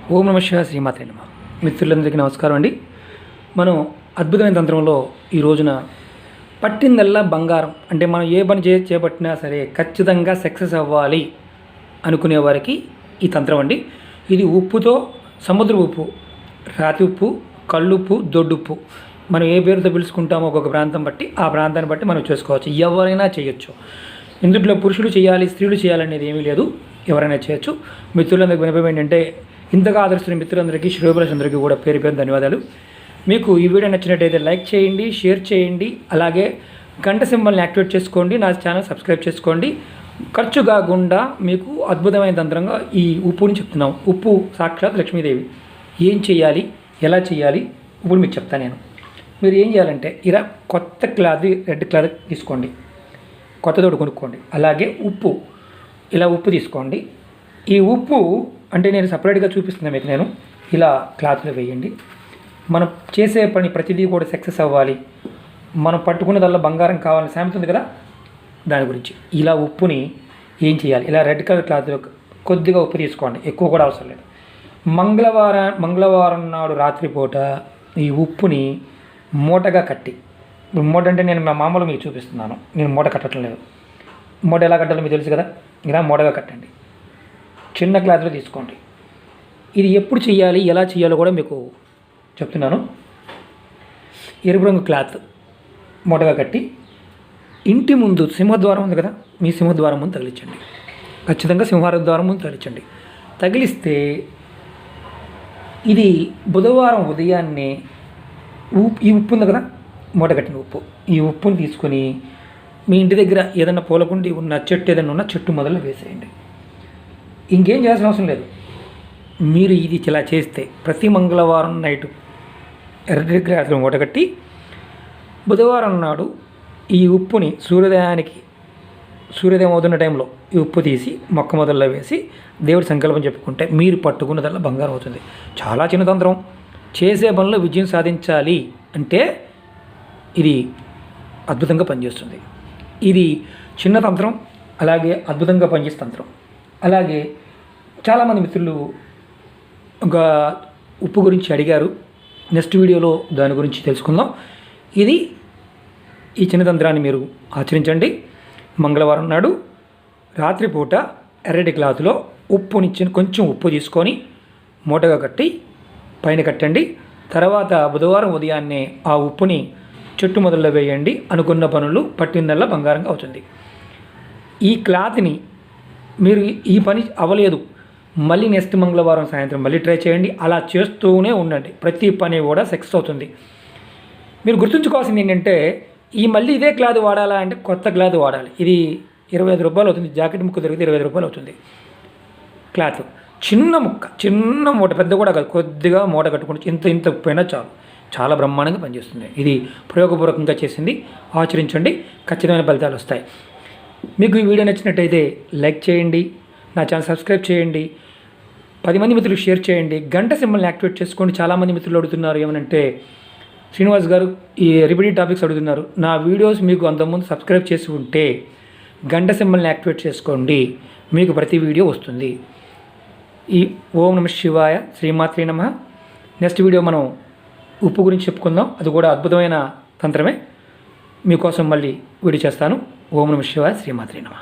ఓం నమః శివాయ శ్రీమాత్రే నమః. మిత్రులందరికీ నమస్కారం అండి. మనం అద్భుతమైన తంత్రంలో ఈ రోజున పట్టిందల్లా బంగారం, అంటే మనం ఏ పని చేపట్టినా సరే ఖచ్చితంగా సక్సెస్ అవ్వాలి అనుకునే వారికి ఈ తంత్రం అండి. ఇది ఉప్పుతో, సముద్ర ఉప్పు, రాతి ఉప్పు, కళ్ళుప్పు, దొడ్డుప్పు, మనం ఏ పేరుతో పిలుచుకుంటామో ఒక్కొక్క ప్రాంతం బట్టి ఆ ప్రాంతాన్ని బట్టి మనం చేసుకోవచ్చు. ఎవరైనా చేయొచ్చు. ఇందులో పురుషులు చేయాలి, స్త్రీలు చేయాలనేది ఏమీ లేదు, ఎవరైనా చేయొచ్చు. మిత్రులందరికీ వినపం ఏంటంటే, ఇంతగా ఆదరిస్తున్న మిత్రులందరికీ, శ్రేయోభిలాషులందరికీ కూడా పేరు పేరు ధన్యవాదాలు. మీకు ఈ వీడియో నచ్చినట్టయితే లైక్ చేయండి, షేర్ చేయండి, అలాగే గంట సింబల్ని యాక్టివేట్ చేసుకోండి, నా ఛానల్ సబ్స్క్రైబ్ చేసుకోండి. ఖర్చు కాకుండా మీకు అద్భుతమైన తంత్రంగా ఈ ఉప్పుని చెప్తున్నాం. ఉప్పు సాక్షాత్ లక్ష్మీదేవి. ఏం చేయాలి, ఎలా చేయాలి ఇప్పుడు మీకు చెప్తాను నేను. మీరు ఏం చేయాలంటే, ఇలా కొత్త క్లాత్, రెడ్ క్లాత్ తీసుకోండి, కొత్తతోటి కొనుక్కోండి. అలాగే ఉప్పు, ఇలా ఉప్పు తీసుకోండి. ఈ ఉప్పు అంటే నేను సపరేట్గా చూపిస్తున్నాను మీకు. నేను ఇలా క్లాత్లో వేయండి. మనం చేసే పని ప్రతిదీ కూడా సక్సెస్ అవ్వాలి, మనం పట్టుకున్నదల్లా బంగారం కావాలని సామెత ఉంది కదా, దాని గురించి. ఇలా ఉప్పుని ఏం చేయాలి, ఇలా రెడ్ కలర్ క్లాత్లో కొద్దిగా ఉప్పు తీసుకోండి, ఎక్కువ కూడా అవసరం లేదు. మంగళవారం నాడు రాత్రిపూట ఈ ఉప్పుని మూటగా కట్టి, మూట అంటే నేను మా మామూలు మీకు చూపిస్తున్నాను, నేను మూట కట్టడం లేదు. మూట ఎలా కట్టాలో మీకు తెలుసు కదా, ఇలా మూటగా కట్టండి. చిన్న క్లాత్లో తీసుకోండి. ఇది ఎప్పుడు చేయాలి, ఎలా చేయాలో కూడా మీకు చెప్తున్నాను. ఎరుపు రంగు క్లాత్ మూటగా కట్టి ఇంటి ముందు సింహద్వారం ఉంది కదా, మీ సింహద్వారం ముందు తగిలించండి. ఖచ్చితంగా సింహద్వారం ముందు తగిలించండి. తగిలిస్తే ఇది బుధవారం ఉదయాన్నే ఈ ఉప్పు ఉంది కదా, మూట కట్టిన ఉప్పు, ఈ ఉప్పుని తీసుకొని మీ ఇంటి దగ్గర ఏదైనా పూలకుండి ఉన్న చెట్టు, ఏదైనా ఉన్న చెట్టు మొదలు వేసేయండి. ఇంకేం చేయాల్సిన అవసరం లేదు. మీరు ఇది ఇలా చేస్తే ప్రతి మంగళవారం నైటు ఎర్ర గ్లాసులో మూటగట్టి బుధవారం నాడు ఈ ఉప్పుని సూర్యోదయం అవుతున్న టైంలో ఈ ఉప్పు తీసి మొక్క మొదల్లో వేసి దేవుడి సంకల్పం చెప్పుకుంటే మీరు పట్టుకున్నదల్లా బంగారం అవుతుంది. చాలా చిన్న తంత్రం. చేసే పనిలో విజయం సాధించాలి అంటే ఇది అద్భుతంగా పనిచేస్తుంది. ఇది చిన్న తంత్రం, అలాగే అద్భుతంగా పనిచేసే తంత్రం. అలాగే చాలామంది మిత్రులు ఒక ఉప్పు గురించి అడిగారు. నెక్స్ట్ వీడియోలో దాని గురించి తెలుసుకుందాం. ఈ చిన్న తంత్రాన్ని మీరు ఆచరించండి. మంగళవారం నాడు రాత్రిపూట ఎర్రటి క్లాత్లో కొంచెం ఉప్పు తీసుకొని మూటగా కట్టి పైన కట్టండి. తర్వాత బుధవారం ఉదయాన్నే ఆ ఉప్పుని చెట్టు మొదల్లో వేయండి. అనుకున్న పనులు పట్టిందల్లా బంగారంగా అవుతుంది. ఈ క్లాత్ని మీరు ఈ పని అవ్వలేదు, మళ్ళీ నెక్స్ట్ మంగళవారం సాయంత్రం మళ్ళీ ట్రై చేయండి. అలా చేస్తూనే ఉండండి. ప్రతి పని కూడా సక్సెస్ అవుతుంది. మీరు గుర్తుంచుకోవాల్సింది ఏంటంటే, మళ్ళీ ఇదే క్లాత్ వాడాలా అంటే కొత్త క్లాత్ వాడాలి. ఇది 25 రూపాయలు అవుతుంది. జాకెట్ ముక్క దొరికితే 25 రూపాయలు అవుతుంది. క్లాత్ చిన్న ముక్క, చిన్న మూట, పెద్ద కూడా కాదు, కొద్దిగా మూట కట్టుకుంటే ఇంత ఉప్పైనా చాలు, చాలా బ్రహ్మాండంగా పనిచేస్తుంది. ఇది ప్రయోగపూర్వకంగా చేసింది. ఆచరించండి, ఖచ్చితమైన ఫలితాలు వస్తాయి. మీకు ఈ వీడియో నచ్చినట్టయితే లైక్ చేయండి, నా ఛానల్ సబ్స్క్రైబ్ చేయండి, 10 మంది మిత్రులకు షేర్ చేయండి, గంట సింబల్ని యాక్టివేట్ చేసుకోండి. చాలామంది మిత్రులు అడుగుతున్నారు ఏమనంటే, శ్రీనివాస్ గారు ఈ రిపీటెడ్ టాపిక్స్ అడుగుతున్నారు. నా వీడియోస్ మీకు అంతకుముందు సబ్స్క్రైబ్ చేసి ఉంటే గంట సింబల్ని యాక్టివేట్ చేసుకోండి, మీకు ప్రతి వీడియో వస్తుంది. ఈ ఓం నమః శివాయ శ్రీమాత్రే నమః. నెక్స్ట్ వీడియో మనం ఉప్పు గురించి చెప్పుకుందాం. అది కూడా అద్భుతమైన తంత్రమే. మీకోసం మళ్ళీ వీడియో చేస్తాను. ఓం నమః శివాయ శ్రీమాత్రే నమః.